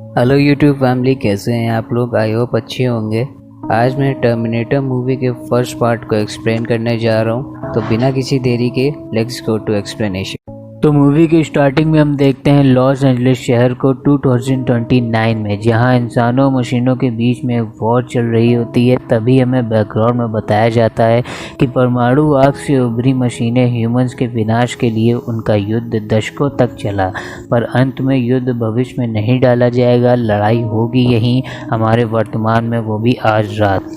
Hello YouTube family, कैसे हैं आप लोग? आई होप अच्छे होंगे। आज मैं टर्मिनेटर मूवी के फर्स्ट पार्ट को एक्सप्लेन करने जा रहा हूं, तो बिना किसी देरी के लेट्स गो टू एक्सप्लेनेशन। तो मूवी की स्टार्टिंग में हम देखते हैं लॉस एंजलिस शहर को 2029 में, जहां इंसानों और मशीनों के बीच में एक वॉर चल रही होती है। तभी हमें बैकग्राउंड में बताया जाता है कि परमाणु आग से उभरी मशीनें ह्यूमंस के विनाश के लिए उनका युद्ध दशकों तक चला, पर अंत में युद्ध भविष्य में नहीं डाला जाएगा। लड़ाई होगी यहीं हमारे वर्तमान में, वो भी आज रात।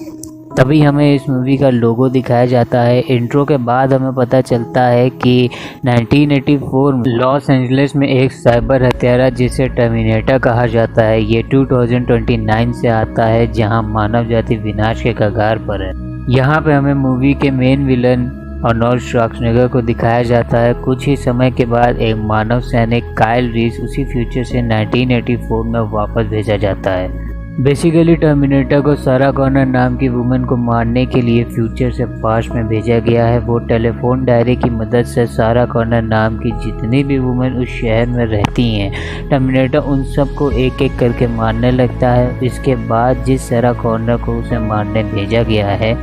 तभी हमें इस मूवी का लोगो दिखाया जाता है। इंट्रो के बाद हमें पता चलता है कि 1984 में लॉस एंजलिस में एक साइबर हत्यारा जिसे टर्मिनेटर कहा जाता है, ये 2029 से आता है, जहां मानव जाति विनाश के कगार पर है। यहाँ पे हमें मूवी के मेन विलन आर्नोल्ड श्वार्ज़नेगर को दिखाया जाता है। कुछ ही समय के बाद एक मानव सैनिक काइल रीस उसी फ्यूचर से 1984 में वापस भेजा जाता है। बेसिकली टर्मिनेटर को सारा कॉर्नर नाम की वुमन को मारने के लिए फ्यूचर से पास्ट में भेजा गया है। वो टेलीफोन डायरी की मदद से सारा कॉर्नर नाम की जितनी भी वुमन उस शहर में रहती हैं, टर्मिनेटर उन सबको एक एक करके मारने लगता है। इसके बाद जिस सारा कॉर्नर को उसे मारने भेजा गया है,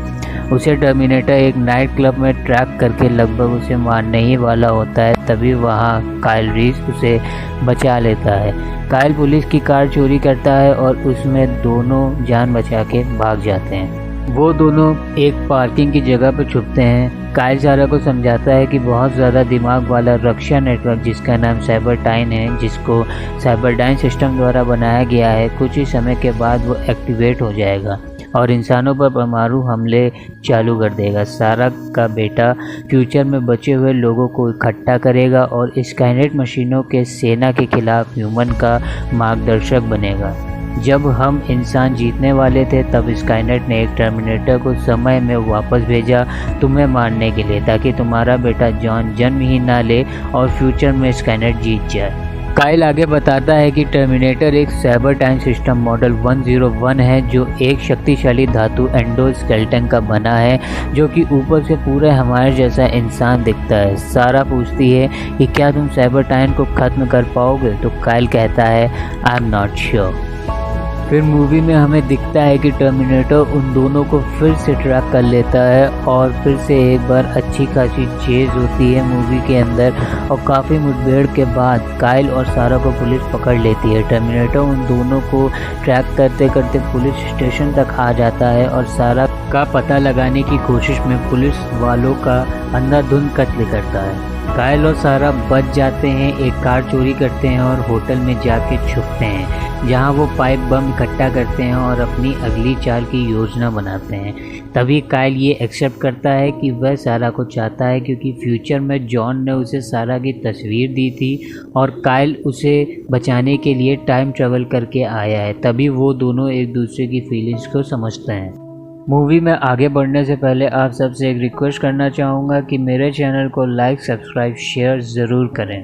उसे टर्मिनेटर एक नाइट क्लब में ट्रैक करके लगभग उसे मारने ही वाला होता है। तभी वहाँ काइल रीस उसे बचा लेता है। काइल पुलिस की कार चोरी करता है और उसमें दोनों जान बचा के भाग जाते हैं। वो दोनों एक पार्किंग की जगह पर छुपते हैं। काइल सारा को समझाता है कि बहुत ज़्यादा दिमाग वाला रक्षा नेटवर्क जिसका नाम साइबरडाइन है, जिसको साइबरडाइन सिस्टम द्वारा बनाया गया है, कुछ ही समय के बाद वो एक्टिवेट हो जाएगा और इंसानों पर परमाणु हमले चालू कर देगा। सारा का बेटा फ्यूचर में बचे हुए लोगों को इकट्ठा करेगा और स्काईनेट मशीनों के सेना के खिलाफ ह्यूमन का मार्गदर्शक बनेगा। जब हम इंसान जीतने वाले थे, तब स्काईनेट ने एक टर्मिनेटर को समय में वापस भेजा तुम्हें मारने के लिए, ताकि तुम्हारा बेटा जॉन जन्म ही ना ले और फ्यूचर में स्काईनेट जीत जाए। काइल आगे बताता है कि टर्मिनेटर एक साइबरडाइन सिस्टम मॉडल 101 है, जो एक शक्तिशाली धातु एंडोस्केलेटन का बना है, जो कि ऊपर से पूरे हमारे जैसा इंसान दिखता है। सारा पूछती है कि क्या तुम साइबरडाइन को ख़त्म कर पाओगे, तो काइल कहता है आई एम नॉट श्योर। फिर मूवी में हमें दिखता है कि टर्मिनेटर उन दोनों को फिर से ट्रैक कर लेता है और फिर से एक बार अच्छी खासी चेज होती है मूवी के अंदर, और काफ़ी मुठभेड़ के बाद काइल और सारा को पुलिस पकड़ लेती है। टर्मिनेटर उन दोनों को ट्रैक करते करते पुलिस स्टेशन तक आ जाता है और सारा का पता लगाने की कोशिश में पुलिस वालों का अंधाधुंध कत्ल करता है। काइल और सारा बच जाते हैं, एक कार चोरी करते हैं और होटल में जाके छुपते हैं, जहां वो पाइप बम इकट्ठा करते हैं और अपनी अगली चाल की योजना बनाते हैं। तभी काइल ये एक्सेप्ट करता है कि वह सारा को चाहता है, क्योंकि फ्यूचर में जॉन ने उसे सारा की तस्वीर दी थी और काइल उसे बचाने के लिए टाइम ट्रेवल करके आया है। तभी वो दोनों एक दूसरे की फीलिंग्स को समझते हैं। मूवी में आगे बढ़ने से पहले आप सबसे एक रिक्वेस्ट करना चाहूँगा कि मेरे चैनल को लाइक, सब्सक्राइब, शेयर ज़रूर करें।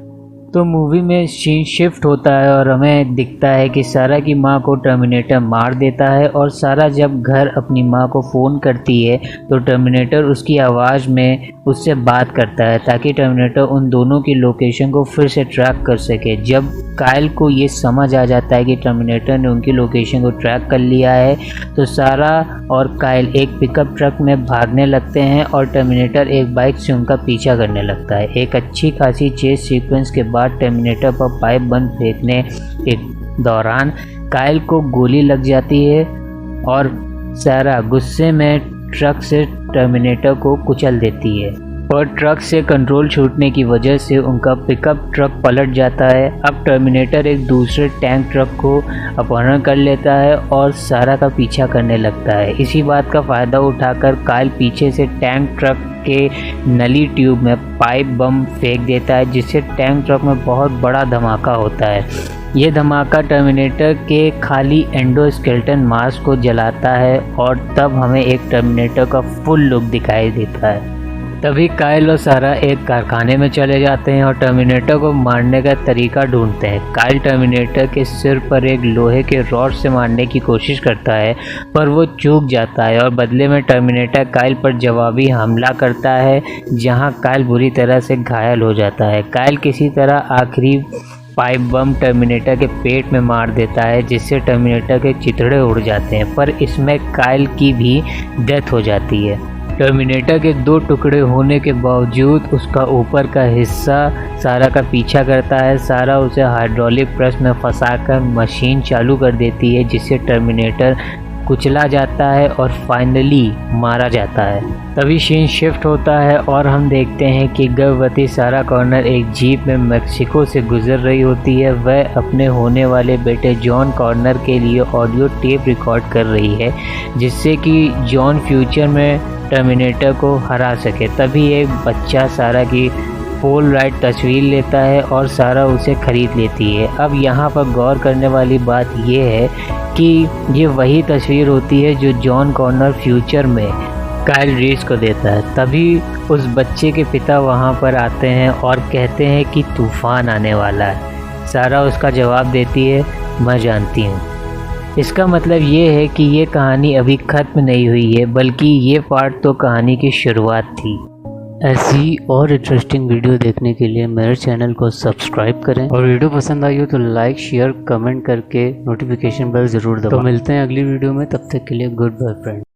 तो मूवी में सीन शिफ्ट होता है और हमें दिखता है कि सारा की माँ को टर्मिनेटर मार देता है, और सारा जब घर अपनी माँ को फ़ोन करती है तो टर्मिनेटर उसकी आवाज़ में उससे बात करता है, ताकि टर्मिनेटर उन दोनों की लोकेशन को फिर से ट्रैक कर सके। जब काइल को ये समझ आ जाता है कि टर्मिनेटर ने उनकी लोकेशन को ट्रैक कर लिया है, तो सारा और काइल एक पिकअप ट्रक में भागने लगते हैं और टर्मिनेटर एक बाइक से उनका पीछा करने लगता है। एक अच्छी खासी चेस सीक्वेंस के बाद टर्मिनेटर पर पाइप बम फेंकने के दौरान काइल को गोली लग जाती है और सारा गुस्से में ट्रक से टर्मिनेटर को कुचल देती है, और ट्रक से कंट्रोल छूटने की वजह से उनका पिकअप ट्रक पलट जाता है। अब टर्मिनेटर एक दूसरे टैंक ट्रक को अपहरण कर लेता है और सारा का पीछा करने लगता है। इसी बात का फ़ायदा उठाकर काइल पीछे से टैंक ट्रक के नली ट्यूब में पाइप बम फेंक देता है, जिससे टैंक ट्रक में बहुत बड़ा धमाका होता है। ये धमाका टर्मिनेटर के खाली एंडोस्केलेटन मास्क को जलाता है और तब हमें एक टर्मिनेटर का फुल लुक दिखाई देता है। तभी काइल और सारा एक कारखाने में चले जाते हैं और टर्मिनेटर को मारने का तरीका ढूंढते हैं। काइल टर्मिनेटर के सिर पर एक लोहे के रॉड से मारने की कोशिश करता है, पर वो चूक जाता है और बदले में टर्मिनेटर काइल पर जवाबी हमला करता है, जहां काइल बुरी तरह से घायल हो जाता है। काइल किसी तरह आखिरी पाइप बम टर्मिनेटर के पेट में मार देता है, जिससे टर्मिनेटर के चिथड़े उड़ जाते हैं, पर इसमें काइल की भी डेथ हो जाती है। टर्मिनेटर के 2 टुकड़े होने के बावजूद उसका ऊपर का हिस्सा सारा का पीछा करता है। सारा उसे हाइड्रोलिक प्रेस में फंसाकर मशीन चालू कर देती है, जिससे टर्मिनेटर कुचला जाता है और फाइनली मारा जाता है। तभी सीन शिफ्ट होता है और हम देखते हैं कि गर्भवती सारा कॉर्नर एक जीप में मेक्सिको से गुजर रही होती है। वह अपने होने वाले बेटे जॉन कॉर्नर के लिए ऑडियो टेप रिकॉर्ड कर रही है, जिससे कि जॉन फ्यूचर में टर्मिनेटर को हरा सके। तभी एक बच्चा सारा की पोलराइड तस्वीर लेता है और सारा उसे खरीद लेती है। अब यहाँ पर गौर करने वाली बात यह है कि ये वही तस्वीर होती है जो जॉन कॉर्नर फ्यूचर में काइल रीच को देता है। तभी उस बच्चे के पिता वहाँ पर आते हैं और कहते हैं कि तूफान आने वाला है। सारा उसका जवाब देती है, मैं जानती हूँ। इसका मतलब ये है कि ये कहानी अभी ख़त्म नहीं हुई है, बल्कि ये पार्ट तो कहानी की शुरुआत थी। ऐसी और इंटरेस्टिंग वीडियो देखने के लिए मेरे चैनल को सब्सक्राइब करें, और वीडियो पसंद आई हो तो लाइक शेयर कमेंट करके नोटिफिकेशन बेल ज़रूर दबाएं। तो मिलते हैं अगली वीडियो में, तब तक के लिए गुड बाय फ्रेंड।